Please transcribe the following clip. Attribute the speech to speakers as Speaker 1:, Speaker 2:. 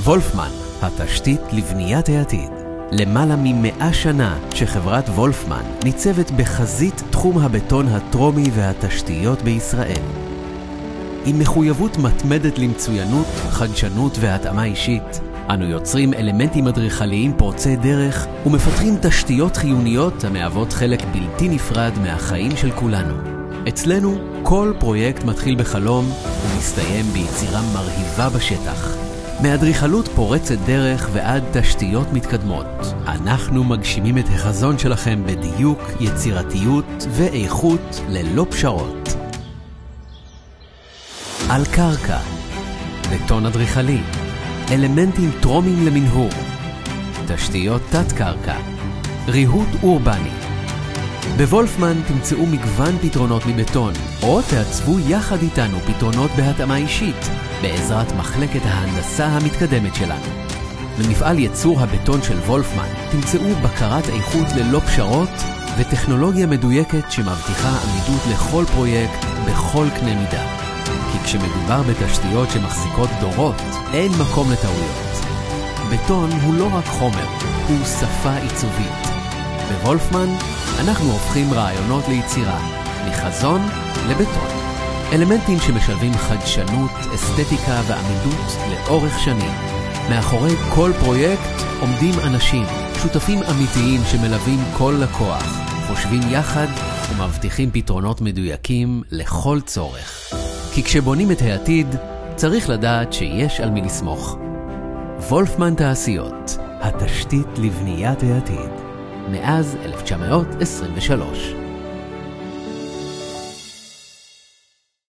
Speaker 1: וולפמן, התשתית לבניית העתיד. למעלה מ100 שנה שחברת וולפמן ניצבת בחזית תחום הבטון הטרומי והתשתיות בישראל. עם מחויבות מתמדת למצוינות, חדשנות והתאמה אישית, אנו יוצרים אלמנטים אדריכליים פורצי דרך ומפתחים תשתיות חיוניות המהוות חלק בלתי נפרד מהחיים של כולנו. אצלנו כל פרויקט מתחיל בחלום ומסתיים ביצירה מרהיבה בשטח. מאדריכלות פורצת דרך ועד תשתיות מתקדמות, אנחנו מגשימים את החזון שלכם בדיוק, יצירתיות ואיכות ללא פשרות. על קרקע, בטון אדריכלי, אלמנטים טרומיים למנהור, תשתיות תת-קרקע, ריהוט אורבני. בוולפמן תמצאו מגוון פתרונות מבטון, או תעצבו יחד איתנו פתרונות בהתאמה אישית, בעזרת מחלקת ההנדסה המתקדמת שלנו. במפעל ייצור הבטון של וולפמן תמצאו בקרת איכות ללא פשרות וטכנולוגיה מדויקת שמבטיחה עמידות לכל פרויקט בכל קנה מידה. כי כשמדובר בתשתיות שמחזיקות דורות, אין מקום לטעויות. בטון הוא לא רק חומר, הוא שפה עיצובית. בוולפמן אנחנו הופכים רעיונות ליצירה, מחזון לבטון. אלמנטים שמשלבים חדשנות, אסתטיקה ועמידות לאורך שנים. מאחורי כל פרויקט עומדים אנשים, שותפים אמיתיים שמלווים כל לקוח, חושבים יחד ומבטיחים פתרונות מדויקים לכל צורך. כי כשבונים את העתיד, צריך לדעת שיש על מי לסמוך. וולפמן תעשיות, התשתית לבניית העתיד. מאז 1923.